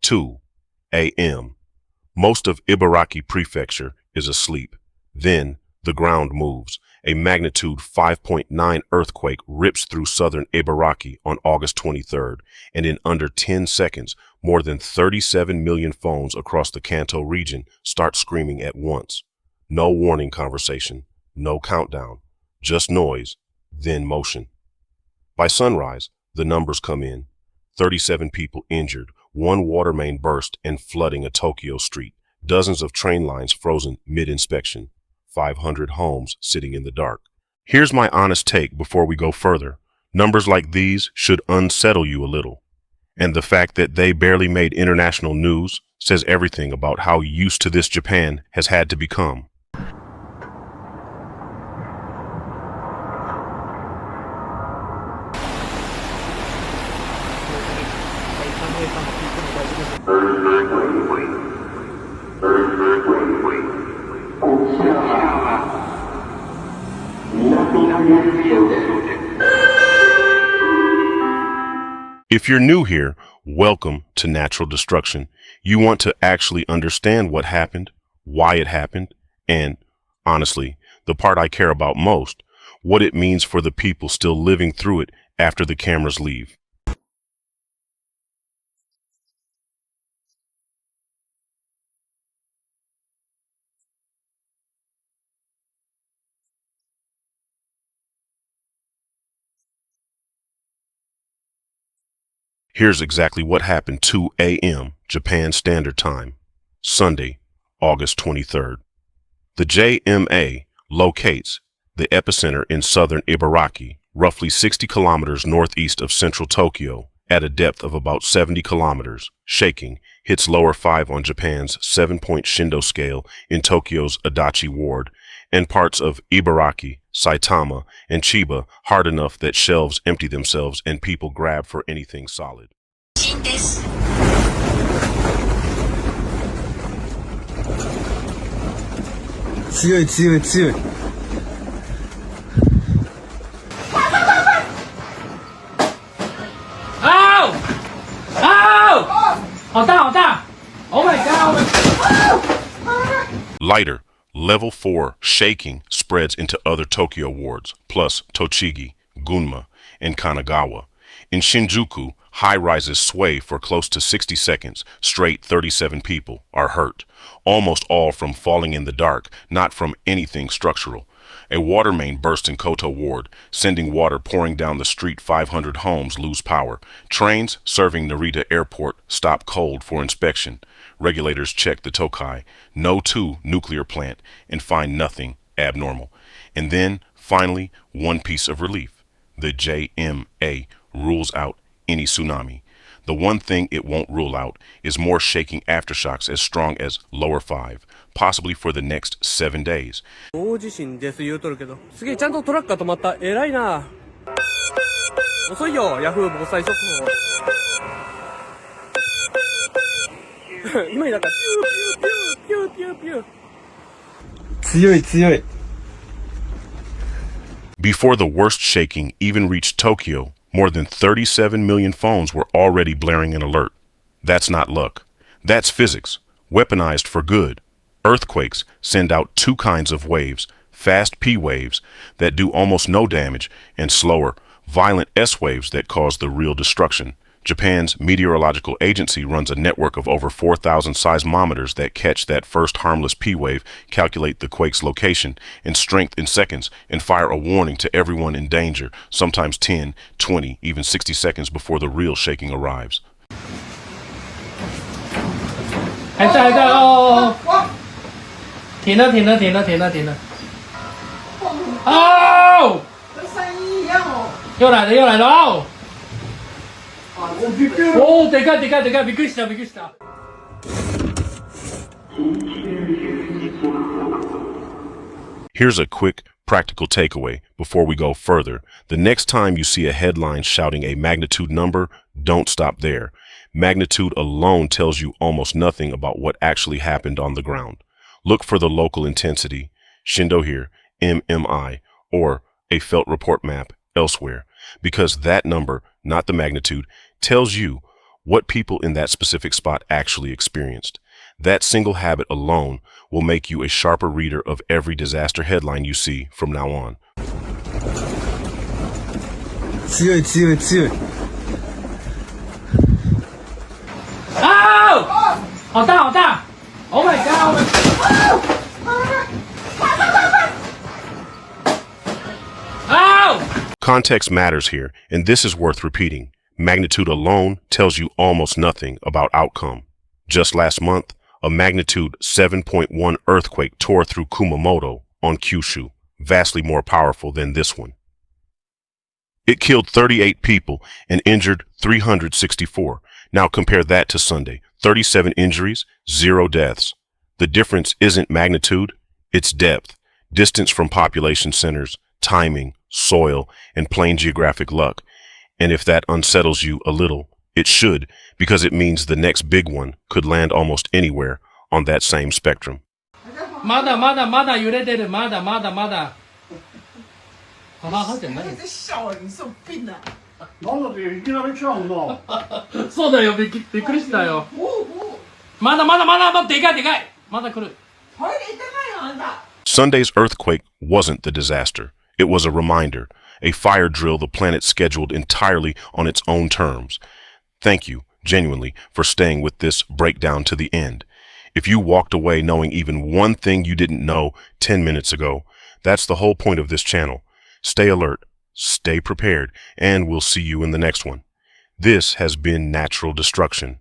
2 a.m. Most of Ibaraki Prefecture is asleep. Then the ground moves. A magnitude 5.9 earthquake rips through southern Ibaraki on August 23rd, and in under 10 seconds, more than 37 million phones across the Kanto region start screaming at once. No warning conversation, no countdown, just noise, then motion. By sunrise, the numbers come in. 37 people injured, one water main burst and flooding a Tokyo street, dozens of train lines frozen mid-inspection, 500 homes sitting in the dark. Here's my honest take before we go further. Numbers like these should unsettle you a little. And the fact that they barely made international news says everything about how used to this Japan has had to become. If you're new here, welcome to Natural Destruction. You want to actually understand what happened, why it happened, and, honestly, the part I care about most, what it means for the people still living through it after the cameras leave. Here's exactly what happened 2 a.m. Japan Standard Time, Sunday, August 23rd. The JMA locates the epicenter in southern Ibaraki, roughly 60 kilometers northeast of central Tokyo, at a depth of about 70 kilometers. Shaking hits lower 5 on Japan's 7-point Shindo scale in Tokyo's Adachi ward, and parts of Ibaraki, Saitama, and Chiba hard enough that shelves empty themselves and people grab for anything solid. Ow! Ow! 好大好大 Oh my god! Lighter, level 4 shaking spreads into other Tokyo wards, plus Tochigi, Gunma, and Kanagawa. In Shinjuku, high rises sway for close to 60 seconds. Straight 37 people are hurt, almost all from falling in the dark, not from anything structural. A water main burst in Koto ward, sending water pouring down the street. 500 homes lose power. Trains serving Narita Airport stop cold for inspection. Regulators check the Tokai, No. 2 nuclear plant, and find nothing abnormal. And then, finally, one piece of relief. The JMA rules out any tsunami. The one thing it won't rule out is more shaking aftershocks as strong as lower 5, possibly for the next 7 days. 大地震です言うとるけど、すげえちゃんとトラックが止まった。偉いな。遅いよ、ヤフー防災速報。今にだったらピューピューピューピューピューピュー。強い強い。Before the worst shaking even reached Tokyo, more than 37 million phones were already blaring an alert. That's not luck. That's physics, weaponized for good. Earthquakes send out two kinds of waves, fast P waves that do almost no damage, and slower, violent S waves that cause the real destruction. Japan's meteorological agency runs a network of over 4,000 seismometers that catch that first harmless P wave, calculate the quake's location and strength in seconds, and fire a warning to everyone in danger, sometimes 10, 20, even 60 seconds before the real shaking arrives. 还在哦，停了停了停了停了停了。哦，跟声音一样哦。又来了又来了哦。おー、でかいでかいでかい、びっくりしたびっくりした。Here's a quick, practical takeaway before we go further. The next time you see a headline shouting a magnitude number, don't stop there. Magnitude alone tells you almost nothing about what actually happened on the ground. Look for the local intensity, Shindo here, MMI, or a felt report map elsewhere, because that number, not the magnitude, tells you what people in that specific spot actually experienced. That single habit alone will make you a sharper reader of every disaster headline you see from now on. 強い強い強い。啊！好大好大 ！Oh my god！ Ow! Context matters here, and this is worth repeating. Magnitude alone tells you almost nothing about outcome. Just last month, a magnitude 7.1 earthquake tore through Kumamoto on Kyushu, vastly more powerful than this one. It killed 38 people and injured 364. Now compare that to Sunday. 37 injuries, 0 deaths. The difference isn't magnitude, it's depth, distance from population centers, timing, soil, and plain geographic luck. And if that unsettles you a little, it should, because it means the next big one could land almost anywhere on that same spectrum. まだまだまだ揺れてる。まだまだまだ。はははじゃない。在笑你是有病啊！なんだっていきなり来たんだ。そうだよ。びっくりしたよ。まだまだまだまだでかいでかい。まだ来る。トイレ行ってないよあんた。 Sunday's earthquake wasn't the disaster. It was a reminder, a fire drill the planet scheduled entirely on its own terms. Thank you, genuinely, for staying with this breakdown to the end. If you walked away knowing even one thing you didn't know 10 minutes ago, that's the whole point of this channel. Stay alert, stay prepared, and we'll see you in the next one. This has been Natural Destruction.